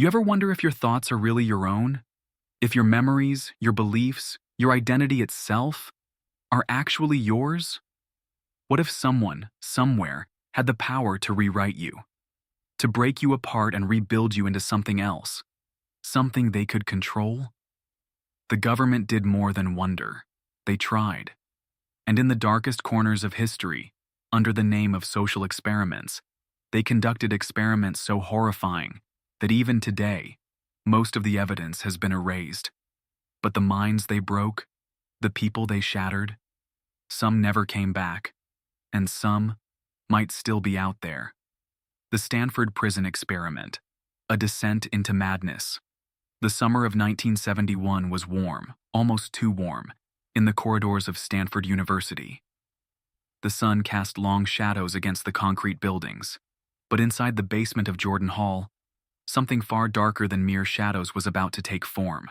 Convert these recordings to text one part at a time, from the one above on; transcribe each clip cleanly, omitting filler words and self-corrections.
You ever wonder if your thoughts are really your own? If your memories, your beliefs, your identity itself are actually yours? What if someone, somewhere, had the power to rewrite you, to break you apart and rebuild you into something else, something they could control? The government did more than wonder. They tried. And in the darkest corners of history, under the name of social experiments, they conducted experiments so horrifying that even today, most of the evidence has been erased. But the minds they broke, the people they shattered, some never came back, and some might still be out there. The Stanford prison experiment, a descent into madness. The summer of 1971 was warm, almost too warm, in the corridors of Stanford University. The sun cast long shadows against the concrete buildings, but inside the basement of Jordan Hall, something far darker than mere shadows was about to take form.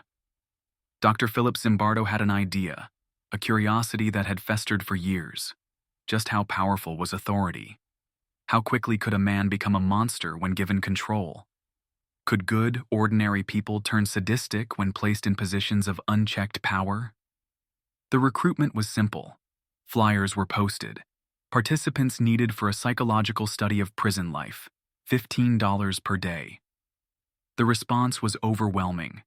Dr. Philip Zimbardo had an idea, a curiosity that had festered for years. Just how powerful was authority? How quickly could a man become a monster when given control? Could good, ordinary people turn sadistic when placed in positions of unchecked power? The recruitment was simple. Flyers were posted. Participants needed for a psychological study of prison life, $15 per day. The response was overwhelming.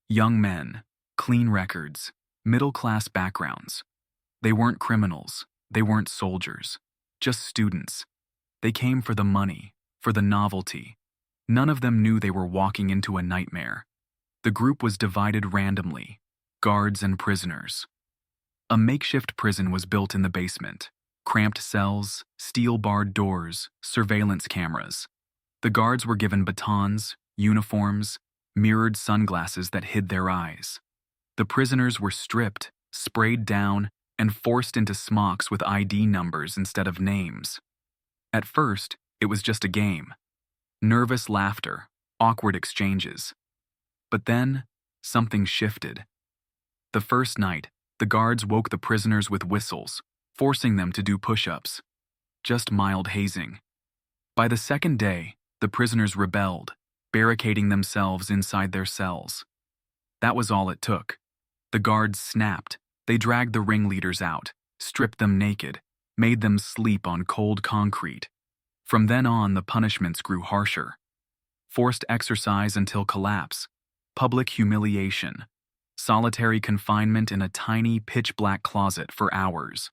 Young men, clean records, middle-class backgrounds. They weren't criminals, they weren't soldiers, just students. They came for the money, for the novelty. None of them knew they were walking into a nightmare. The group was divided randomly, guards and prisoners. A makeshift prison was built in the basement. Cramped cells, steel-barred doors, surveillance cameras. The guards were given batons, uniforms, mirrored sunglasses that hid their eyes. The prisoners were stripped, sprayed down, and forced into smocks with ID numbers instead of names. At first, it was just a game. Nervous laughter, awkward exchanges. But then, something shifted. The first night, the guards woke the prisoners with whistles, forcing them to do push-ups. Just mild hazing. By the second day, the prisoners rebelled, barricading themselves inside their cells. That was all it took. The guards snapped. They dragged the ringleaders out, stripped them naked, made them sleep on cold concrete. From then on, the punishments grew harsher. Forced exercise until collapse, public humiliation, solitary confinement in a tiny pitch-black closet for hours.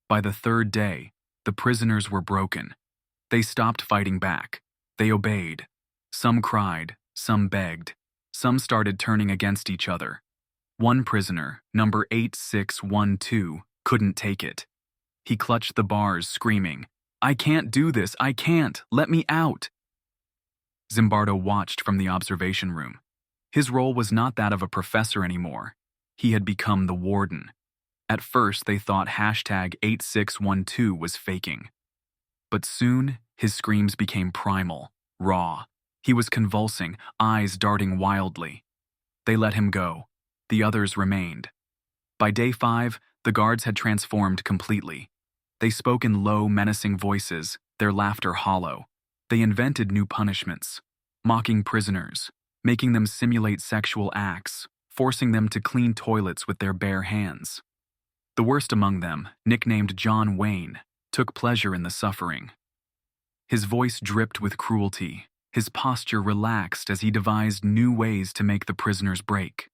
By the third day, the prisoners were broken. They stopped fighting back. They obeyed. Some cried, some begged, some started turning against each other. One prisoner, number 8612, couldn't take it. He clutched the bars, screaming, "I can't do this, I can't, let me out!" Zimbardo watched from the observation room. His role was not that of a professor anymore. He had become the warden. At first, they thought #8612 was faking. But soon, his screams became primal, raw. He was convulsing, eyes darting wildly. They let him go. The others remained. By day 5, the guards had transformed completely. They spoke in low, menacing voices, their laughter hollow. They invented new punishments, mocking prisoners, making them simulate sexual acts, forcing them to clean toilets with their bare hands. The worst among them, nicknamed John Wayne, took pleasure in the suffering. His voice dripped with cruelty, his posture relaxed as he devised new ways to make the prisoners break.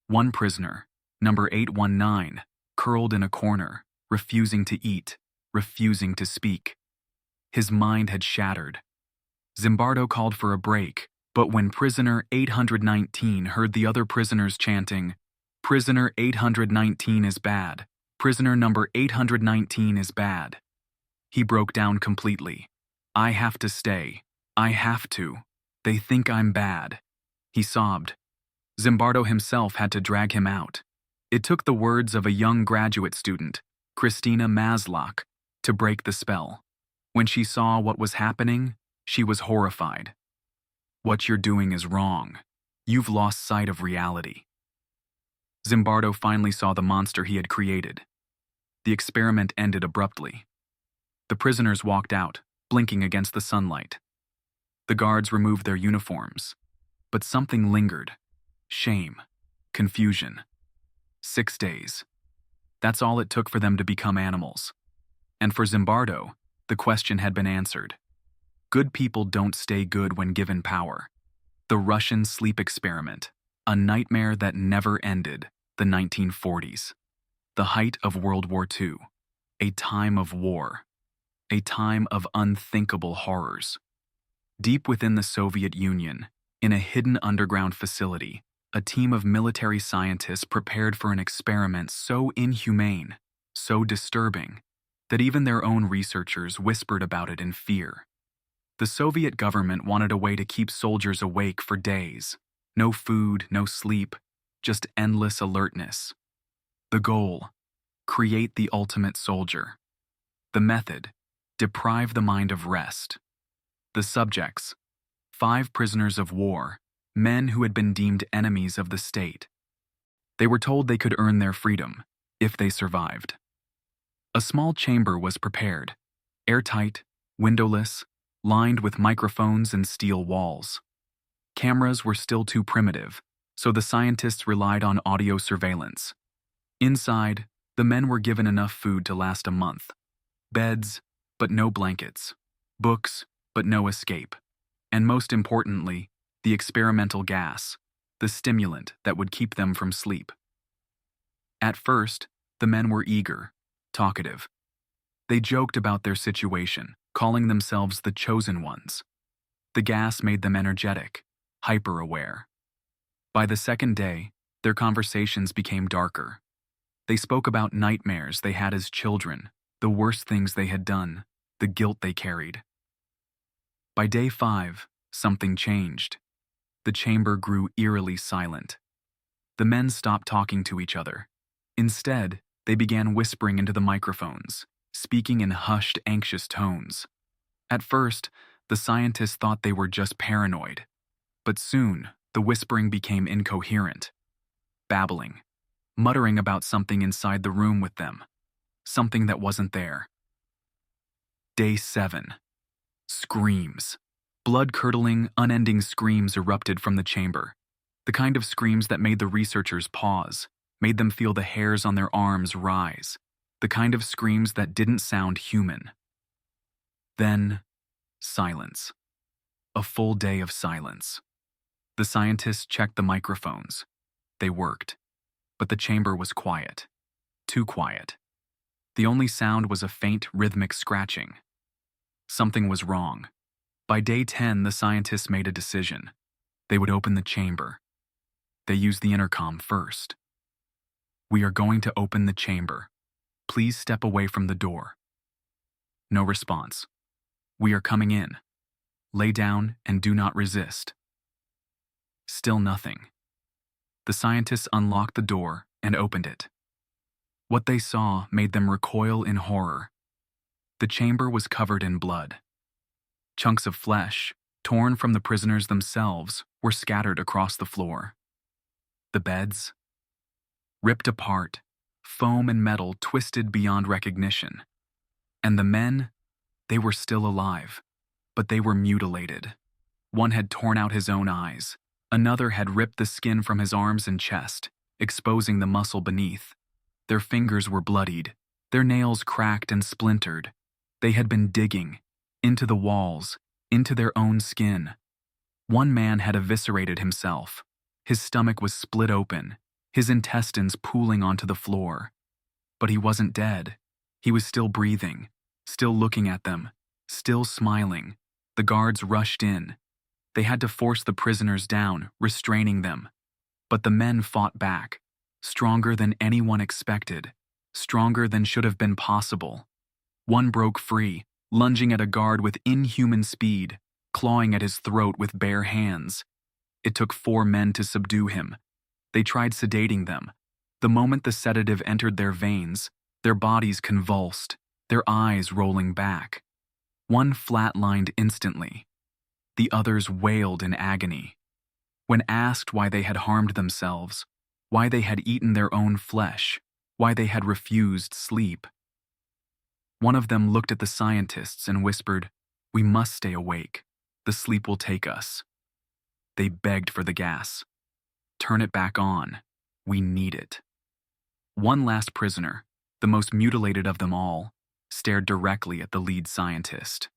One prisoner, number 819, curled in a corner, refusing to eat, refusing to speak. His mind had shattered. Zimbardo called for a break, but when prisoner 819 heard the other prisoners chanting, "Prisoner 819 is bad, prisoner number 819 is bad," he broke down completely. "I have to stay. I have to. They think I'm bad." He sobbed. Zimbardo himself had to drag him out. It took the words of a young graduate student, Christina Maslock, to break the spell. When she saw what was happening, she was horrified. "What you're doing is wrong. You've lost sight of reality." Zimbardo finally saw the monster he had created. The experiment ended abruptly. The prisoners walked out, blinking against the sunlight. The guards removed their uniforms. But something lingered. Shame. Confusion. 6 days. That's all it took for them to become animals. And for Zimbardo, the question had been answered. Good people don't stay good when given power. The Russian sleep experiment, a nightmare that never ended, the 1940s. The height of World War II, a time of war, a time of unthinkable horrors. Deep within the Soviet Union, in a hidden underground facility, a team of military scientists prepared for an experiment so inhumane, so disturbing, that even their own researchers whispered about it in fear. The Soviet government wanted a way to keep soldiers awake for days. No food, no sleep, just endless alertness. The goal: create the ultimate soldier. The method: deprive the mind of rest. The subjects: 5 prisoners of war, men who had been deemed enemies of the state. They were told they could earn their freedom if they survived. A small chamber was prepared, airtight, windowless, lined with microphones and steel walls. Cameras were still too primitive, so the scientists relied on audio surveillance. Inside, the men were given enough food to last a month. Beds, but no blankets. Books, but no escape. And most importantly, the experimental gas, the stimulant that would keep them from sleep. At first, the men were eager, talkative. They joked about their situation, calling themselves the chosen ones. The gas made them energetic, hyper-aware. By the second day, their conversations became darker. They spoke about nightmares they had as children, the worst things they had done, the guilt they carried. By day 5, something changed. The chamber grew eerily silent. The men stopped talking to each other. Instead, they began whispering into the microphones, speaking in hushed, anxious tones. At first, the scientists thought they were just paranoid. But soon, the whispering became incoherent. Babbling, muttering about something inside the room with them. Something that wasn't there. Day 7. Screams. Blood-curdling, unending screams erupted from the chamber. The kind of screams that made the researchers pause, made them feel the hairs on their arms rise. The kind of screams that didn't sound human. Then, silence. A full day of silence. The scientists checked the microphones. They worked. But the chamber was quiet. Too quiet. The only sound was a faint, rhythmic scratching. Something was wrong. By day 10, the scientists made a decision. They would open the chamber. They used the intercom first. "We are going to open the chamber. Please step away from the door." No response. "We are coming in. Lay down and do not resist." Still nothing. The scientists unlocked the door and opened it. What they saw made them recoil in horror. The chamber was covered in blood. Chunks of flesh, torn from the prisoners themselves, were scattered across the floor. The beds, ripped apart, foam and metal twisted beyond recognition. And the men, they were still alive, but they were mutilated. One had torn out his own eyes. Another had ripped the skin from his arms and chest, exposing the muscle beneath. Their fingers were bloodied, their nails cracked and splintered. They had been digging into the walls, into their own skin. One man had eviscerated himself. His stomach was split open, his intestines pooling onto the floor. But he wasn't dead. He was still breathing, still looking at them, still smiling. The guards rushed in. They had to force the prisoners down, restraining them. But the men fought back, stronger than anyone expected, stronger than should have been possible. One broke free, lunging at a guard with inhuman speed, clawing at his throat with bare hands. It took 4 men to subdue him. They tried sedating them. The moment the sedative entered their veins, their bodies convulsed, their eyes rolling back. One flatlined instantly. The others wailed in agony. When asked why they had harmed themselves, why they had eaten their own flesh, why they had refused sleep, one of them looked at the scientists and whispered, "We must stay awake. The sleep will take us." They begged for the gas. Turn it back on. We need it. One last prisoner, the most mutilated of them all, stared directly at the lead scientist.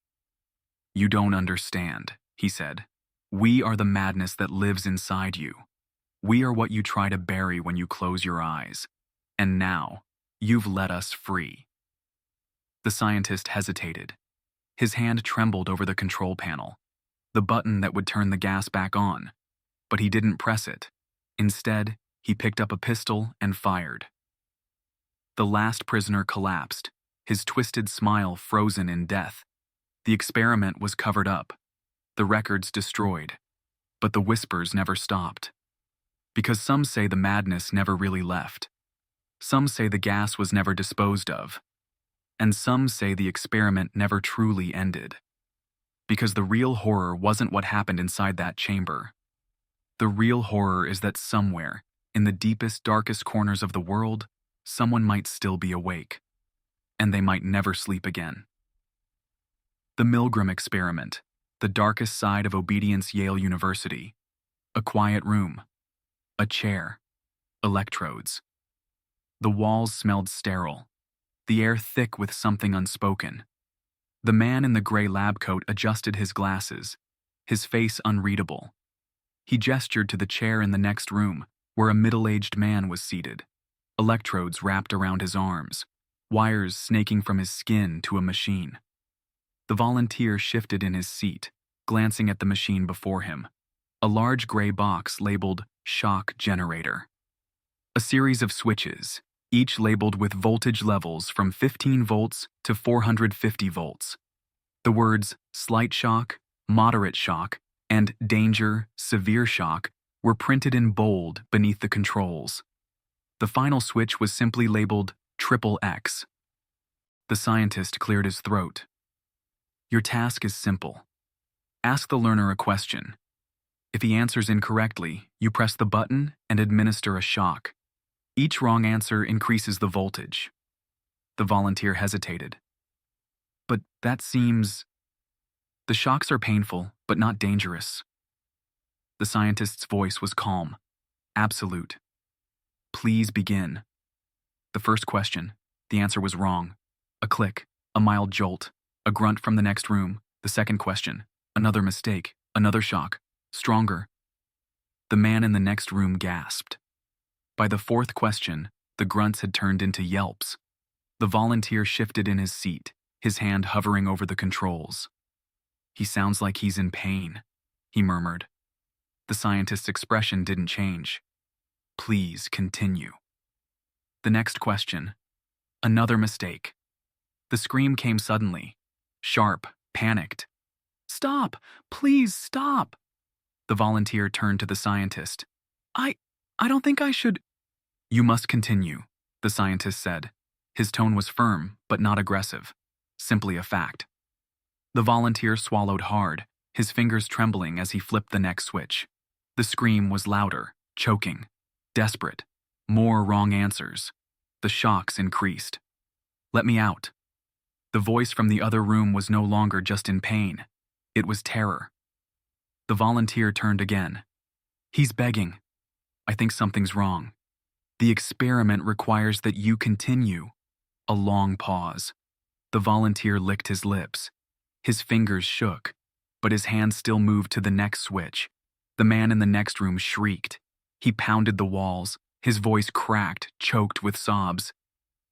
You don't understand, he said. We are the madness that lives inside you. We are what you try to bury when you close your eyes. And now, you've let us free. The scientist hesitated. His hand trembled over the control panel, the button that would turn the gas back on, but he didn't press it. Instead, he picked up a pistol and fired. The last prisoner collapsed, his twisted smile frozen in death. The experiment was covered up, the records destroyed, but the whispers never stopped. Because some say the madness never really left. Some say the gas was never disposed of. And some say the experiment never truly ended. Because the real horror wasn't what happened inside that chamber. The real horror is that somewhere, in the deepest, darkest corners of the world, someone might still be awake. And they might never sleep again. The Milgram experiment, the darkest side of obedience, Yale University. A quiet room. A chair. Electrodes. The walls smelled sterile. The air thick with something unspoken. The man in the gray lab coat adjusted his glasses, his face unreadable. He gestured to the chair in the next room, where a middle-aged man was seated. Electrodes wrapped around his arms, wires snaking from his skin to a machine. The volunteer shifted in his seat, glancing at the machine before him. A large gray box labeled shock generator. A series of switches, each labeled with voltage levels from 15 volts to 450 volts. The words slight shock, moderate shock, and danger, severe shock were printed in bold beneath the controls. The final switch was simply labeled XXX. The scientist cleared his throat. Your task is simple. Ask the learner a question. If he answers incorrectly, you press the button and administer a shock. Each wrong answer increases the voltage. The volunteer hesitated. But that seems... The shocks are painful, but not dangerous. The scientist's voice was calm, absolute. Please begin. The first question, the answer was wrong. A click, a mild jolt, a grunt from the next room. The second question, another mistake, another shock, stronger. The man in the next room gasped. By the fourth question, the grunts had turned into yelps. The volunteer shifted in his seat, his hand hovering over the controls. He sounds like he's in pain, he murmured. The scientist's expression didn't change. Please continue. The next question. Another mistake. The scream came suddenly, sharp, panicked. Stop! Please stop! The volunteer turned to the scientist. I don't think I should... You must continue, the scientist said. His tone was firm, but not aggressive. Simply a fact. The volunteer swallowed hard, his fingers trembling as he flipped the next switch. The scream was louder, choking, desperate. More wrong answers. The shocks increased. Let me out. The voice from the other room was no longer just in pain. It was terror. The volunteer turned again. He's begging. I think something's wrong. The experiment requires that you continue. A long pause. The volunteer licked his lips. His fingers shook, but his hand still moved to the next switch. The man in the next room shrieked. He pounded the walls. His voice cracked, choked with sobs.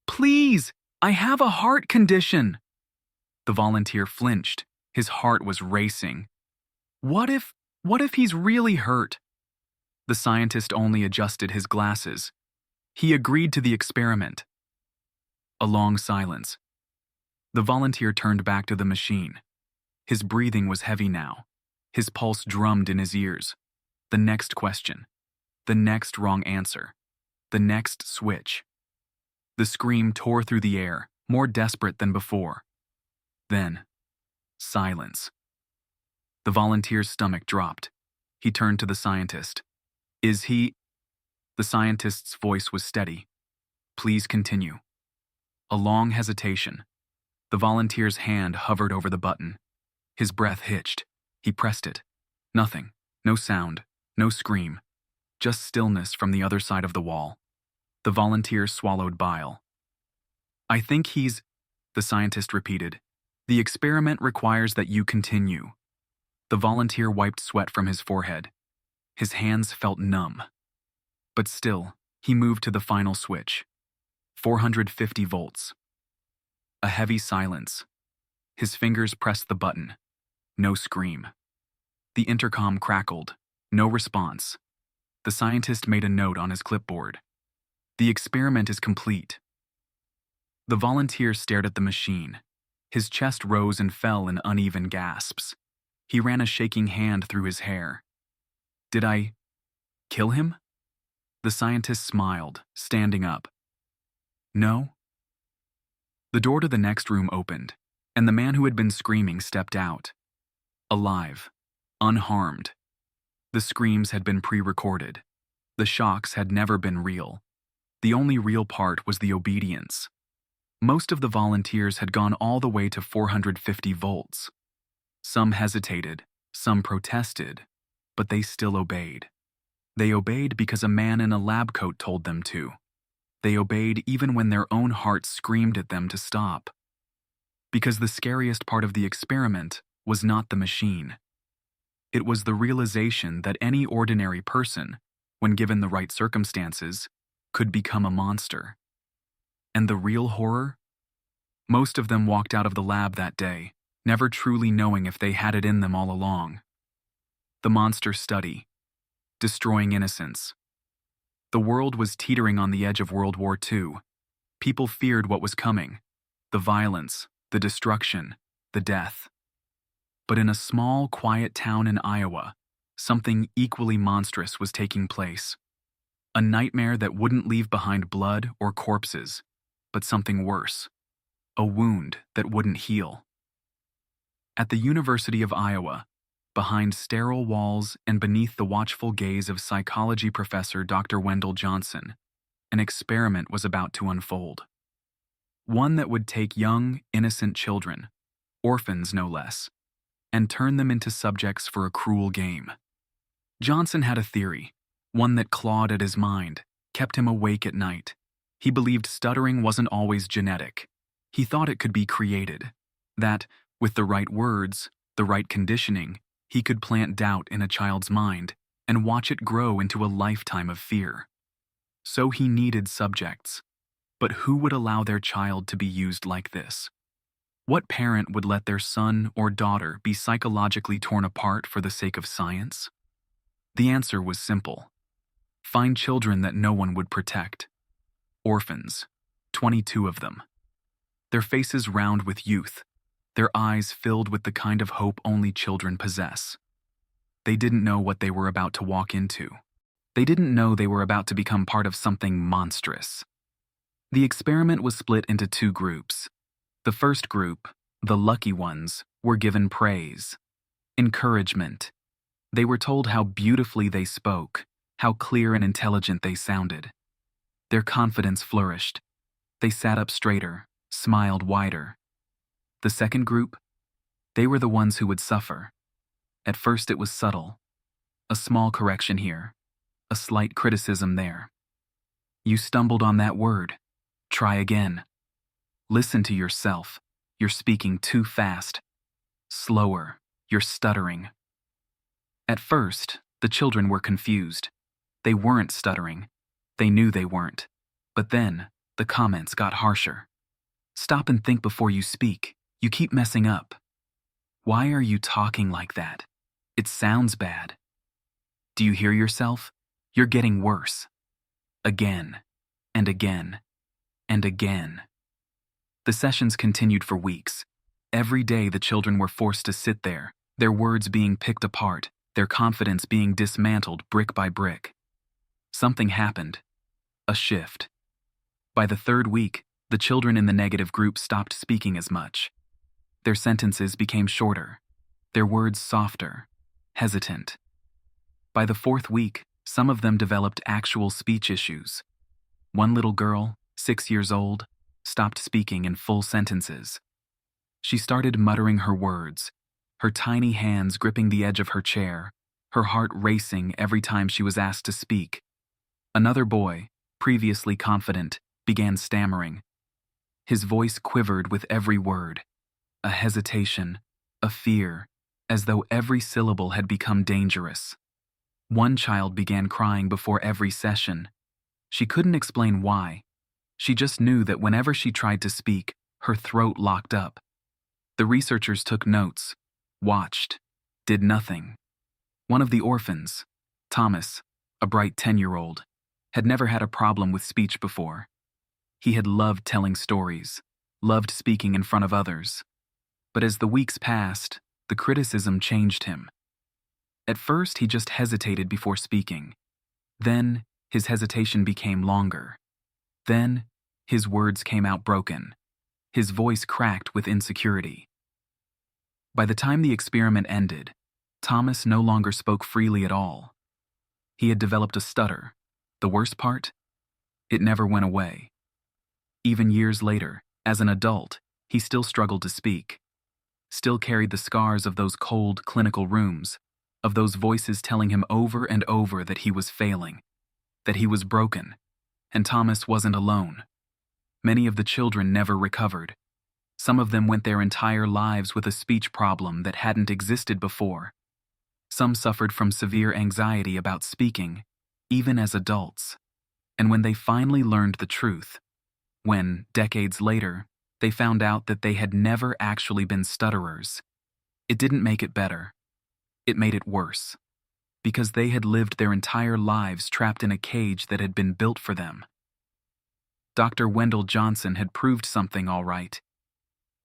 Please, I have a heart condition. The volunteer flinched. His heart was racing. What if he's really hurt? The scientist only adjusted his glasses. He agreed to the experiment. A long silence. The volunteer turned back to the machine. His breathing was heavy now. His pulse drummed in his ears. The next question. The next wrong answer. The next switch. The scream tore through the air, more desperate than before. Then, silence. The volunteer's stomach dropped. He turned to the scientist. Is he... The scientist's voice was steady. Please continue. A long hesitation. The volunteer's hand hovered over the button. His breath hitched. He pressed it. Nothing. No sound, no scream, just stillness from the other side of the wall. The volunteer swallowed bile. "I think he's," the scientist repeated. "The experiment requires that you continue." The volunteer wiped sweat from his forehead. His hands felt numb. But still, he moved to the final switch. 450 volts. A heavy silence. His fingers pressed the button. No scream. The intercom crackled. No response. The scientist made a note on his clipboard. "The experiment is complete." The volunteer stared at the machine. His chest rose and fell in uneven gasps. He ran a shaking hand through his hair. "Did I kill him?" The scientist smiled, standing up. "No." The door to the next room opened, and the man who had been screaming stepped out. Alive. Unharmed. The screams had been pre-recorded. The shocks had never been real. The only real part was the obedience. Most of the volunteers had gone all the way to 450 volts. Some hesitated, some protested, but they still obeyed. They obeyed because a man in a lab coat told them to. They obeyed even when their own hearts screamed at them to stop. Because the scariest part of the experiment was not the machine. It was the realization that any ordinary person, when given the right circumstances, could become a monster. And the real horror? Most of them walked out of the lab that day, never truly knowing if they had it in them all along. The monster study. Destroying innocence. The world was teetering on the edge of World War II. People feared what was coming. The violence, the destruction, the death. But in a small, quiet town in Iowa, something equally monstrous was taking place. A nightmare that wouldn't leave behind blood or corpses, but something worse. A wound that wouldn't heal. At the University of Iowa, behind sterile walls and beneath the watchful gaze of psychology professor Dr. Wendell Johnson, an experiment was about to unfold. One that would take young, innocent children, orphans no less, and turn them into subjects for a cruel game. Johnson had a theory, one that clawed at his mind, kept him awake at night. He believed stuttering wasn't always genetic. He thought it could be created. That, with the right words, the right conditioning, he could plant doubt in a child's mind and watch it grow into a lifetime of fear. So he needed subjects. But who would allow their child to be used like this? What parent would let their son or daughter be psychologically torn apart for the sake of science? The answer was simple. Find children that no one would protect. Orphans, 22 of them. Their faces round with youth, their eyes filled with the kind of hope only children possess. They didn't know what they were about to walk into. They didn't know they were about to become part of something monstrous. The experiment was split into two groups. The first group, the lucky ones, were given praise, encouragement. They were told how beautifully they spoke, how clear and intelligent they sounded. Their confidence flourished. They sat up straighter, smiled wider. The second group, they were the ones who would suffer. At first it was subtle. A small correction here, a slight criticism there. You stumbled on that word. Try again. Listen to yourself. You're speaking too fast. Slower. You're stuttering. At first, the children were confused. They weren't stuttering. They knew they weren't. But then, the comments got harsher. Stop and think before you speak. You keep messing up. Why are you talking like that? It sounds bad. Do you hear yourself? You're getting worse. Again, and again, and again. The sessions continued for weeks. Every day the children were forced to sit there, their words being picked apart, their confidence being dismantled brick by brick. Something happened. A shift. By the third week, the children in the negative group stopped speaking as much. Their sentences became shorter, their words softer, hesitant. By the fourth week, some of them developed actual speech issues. One little girl, 6 years old, stopped speaking in full sentences. She started muttering her words, her tiny hands gripping the edge of her chair, her heart racing every time she was asked to speak. Another boy, previously confident, began stammering. His voice quivered with every word, a hesitation, a fear, as though every syllable had become dangerous. One child began crying before every session. She couldn't explain why. She just knew that whenever she tried to speak, her throat locked up. The researchers took notes, watched, did nothing. One of the orphans, Thomas, a bright 10-year-old, had never had a problem with speech before. He had loved telling stories, loved speaking in front of others. But as the weeks passed, the criticism changed him. At first, he just hesitated before speaking. Then, his hesitation became longer. Then, his words came out broken. His voice cracked with insecurity. By the time the experiment ended, Thomas no longer spoke freely at all. He had developed a stutter. The worst part? It never went away. Even years later, as an adult, he still struggled to speak. Still carried the scars of those cold clinical rooms, of those voices telling him over and over that he was failing, that he was broken, and Thomas wasn't alone. Many of the children never recovered. Some of them went their entire lives with a speech problem that hadn't existed before. Some suffered from severe anxiety about speaking, even as adults. And when they finally learned the truth, when, decades later, they found out that they had never actually been stutterers, it didn't make it better. It made it worse, because they had lived their entire lives trapped in a cage that had been built for them. Dr. Wendell Johnson had proved something all right.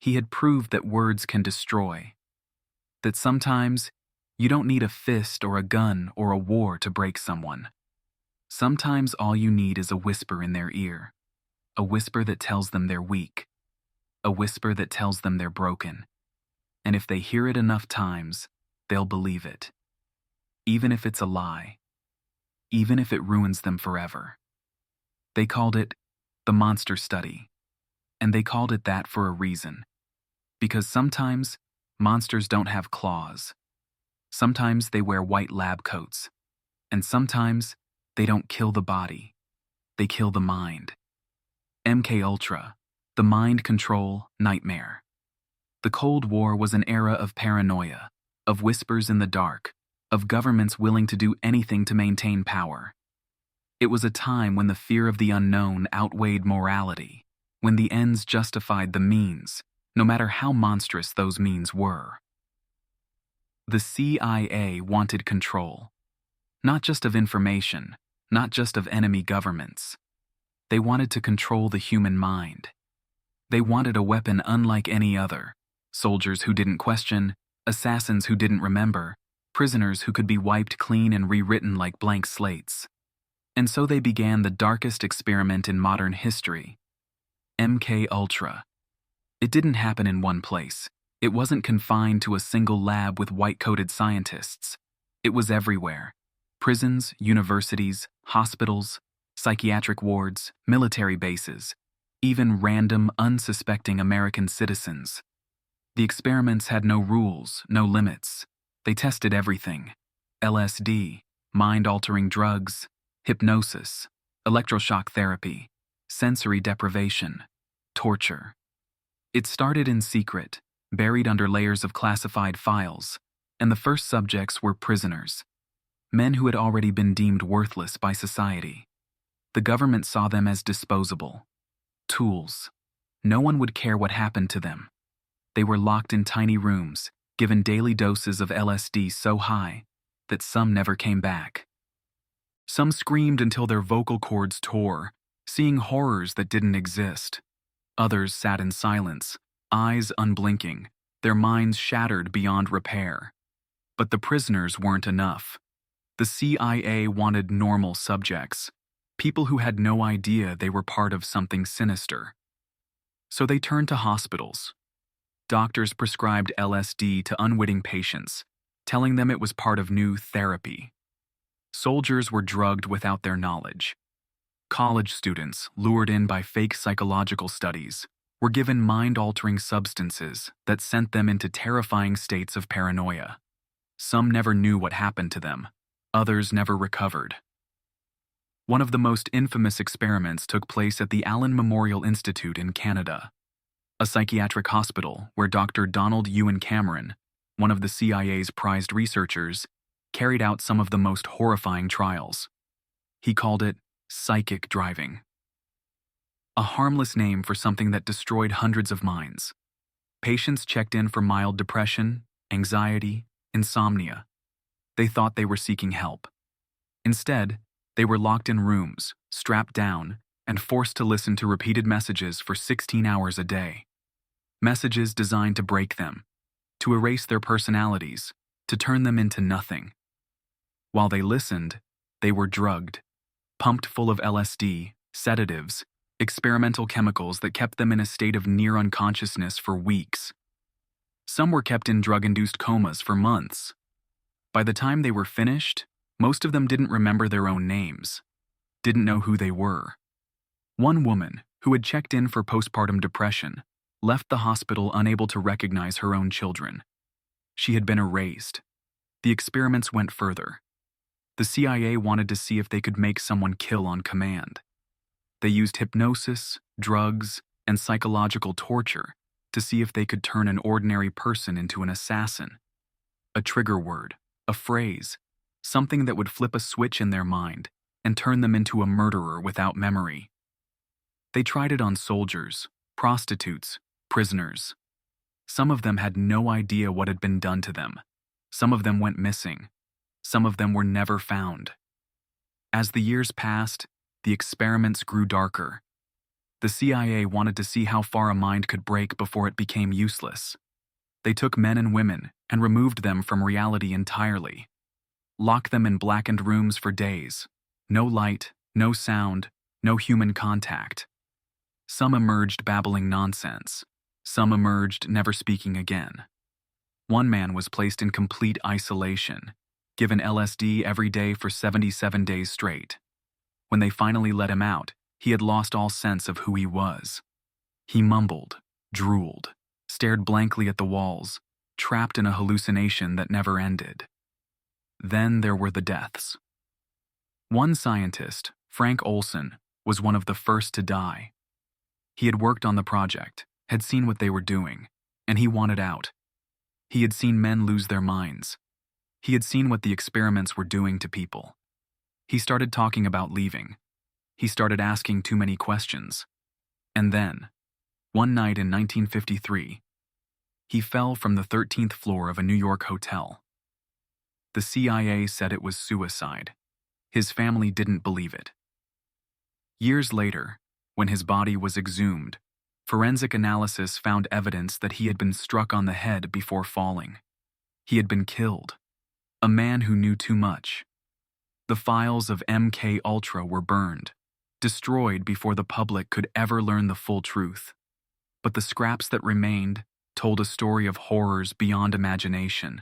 He had proved that words can destroy. That sometimes you don't need a fist or a gun or a war to break someone. Sometimes all you need is a whisper in their ear. A whisper that tells them they're weak. A whisper that tells them they're broken. And if they hear it enough times, they'll believe it. Even if it's a lie. Even if it ruins them forever. They called it the monster study. And they called it that for a reason. Because sometimes monsters don't have claws. Sometimes they wear white lab coats. And sometimes they don't kill the body. They kill the mind. MKUltra, the mind control nightmare. The Cold War was an era of paranoia, of whispers in the dark, of governments willing to do anything to maintain power. It was a time when the fear of the unknown outweighed morality, when the ends justified the means, no matter how monstrous those means were. The CIA wanted control, not just of information, not just of enemy governments. They wanted to control the human mind. They wanted a weapon unlike any other, soldiers who didn't question, assassins who didn't remember, prisoners who could be wiped clean and rewritten like blank slates. And so they began the darkest experiment in modern history, MKUltra. It didn't happen in one place. It wasn't confined to a single lab with white-coated scientists. It was everywhere. Prisons, universities, hospitals, psychiatric wards, military bases, even random, unsuspecting American citizens. The experiments had no rules, no limits. They tested everything. LSD, mind-altering drugs, hypnosis, electroshock therapy, sensory deprivation, torture. It started in secret, buried under layers of classified files, and the first subjects were prisoners, men who had already been deemed worthless by society. The government saw them as disposable, tools. No one would care what happened to them. They were locked in tiny rooms, given daily doses of LSD so high that some never came back. Some screamed until their vocal cords tore, seeing horrors that didn't exist. Others sat in silence, eyes unblinking, their minds shattered beyond repair. But the prisoners weren't enough. The CIA wanted normal subjects, people who had no idea they were part of something sinister. So they turned to hospitals. Doctors prescribed LSD to unwitting patients, telling them it was part of new therapy. Soldiers were drugged without their knowledge. College students, lured in by fake psychological studies, were given mind-altering substances that sent them into terrifying states of paranoia. Some never knew what happened to them. Others never recovered. One of the most infamous experiments took place at the Allen Memorial Institute in Canada, a psychiatric hospital where Dr. Donald Ewan Cameron, one of the CIA's prized researchers, carried out some of the most horrifying trials. He called it psychic driving. A harmless name for something that destroyed hundreds of minds. Patients checked in for mild depression, anxiety, insomnia. They thought they were seeking help. Instead, they were locked in rooms, strapped down, and forced to listen to repeated messages for 16 hours a day. Messages designed to break them, to erase their personalities, to turn them into nothing. While they listened, they were drugged, pumped full of LSD, sedatives, experimental chemicals that kept them in a state of near unconsciousness for weeks. Some were kept in drug-induced comas for months. By the time they were finished, most of them didn't remember their own names, didn't know who they were. One woman, who had checked in for postpartum depression, left the hospital unable to recognize her own children. She had been erased. The experiments went further. The CIA wanted to see if they could make someone kill on command. They used hypnosis, drugs, and psychological torture to see if they could turn an ordinary person into an assassin. A trigger word, a phrase, something that would flip a switch in their mind and turn them into a murderer without memory. They tried it on soldiers, prostitutes, prisoners. Some of them had no idea what had been done to them. Some of them went missing. Some of them were never found. As the years passed, the experiments grew darker. The CIA wanted to see how far a mind could break before it became useless. They took men and women and removed them from reality entirely. Locked them in blackened rooms for days. No light, no sound, no human contact. Some emerged babbling nonsense. Some emerged never speaking again. One man was placed in complete isolation, given LSD every day for 77 days straight. When they finally let him out, he had lost all sense of who he was. He mumbled, drooled, stared blankly at the walls, trapped in a hallucination that never ended. Then there were the deaths. One scientist, Frank Olson, was one of the first to die. He had worked on the project, had seen what they were doing, and he wanted out. He had seen men lose their minds. He had seen what the experiments were doing to people. He started talking about leaving. He started asking too many questions. And then, one night in 1953, he fell from the 13th floor of a New York hotel. The CIA said it was suicide. His family didn't believe it. Years later, when his body was exhumed, forensic analysis found evidence that he had been struck on the head before falling. He had been killed. A man who knew too much. The files of MKUltra were burned, destroyed before the public could ever learn the full truth. But the scraps that remained told a story of horrors beyond imagination.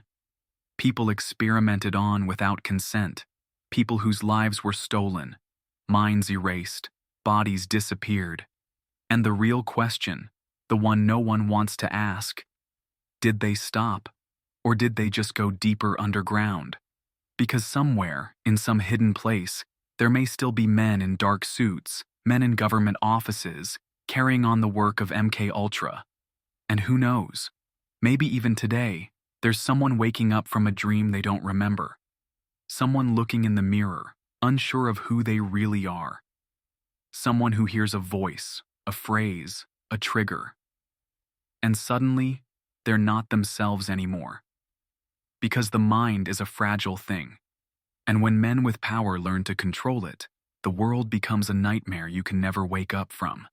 People experimented on without consent, people whose lives were stolen, minds erased, bodies disappeared. And the real question, the one no one wants to ask, did they stop, or did they just go deeper underground? Because somewhere, in some hidden place, there may still be men in dark suits, men in government offices, carrying on the work of MKUltra. And who knows, maybe even today, there's someone waking up from a dream they don't remember. Someone looking in the mirror, unsure of who they really are. Someone who hears a voice, a phrase, a trigger. And suddenly, they're not themselves anymore. Because the mind is a fragile thing. And when men with power learn to control it, the world becomes a nightmare you can never wake up from.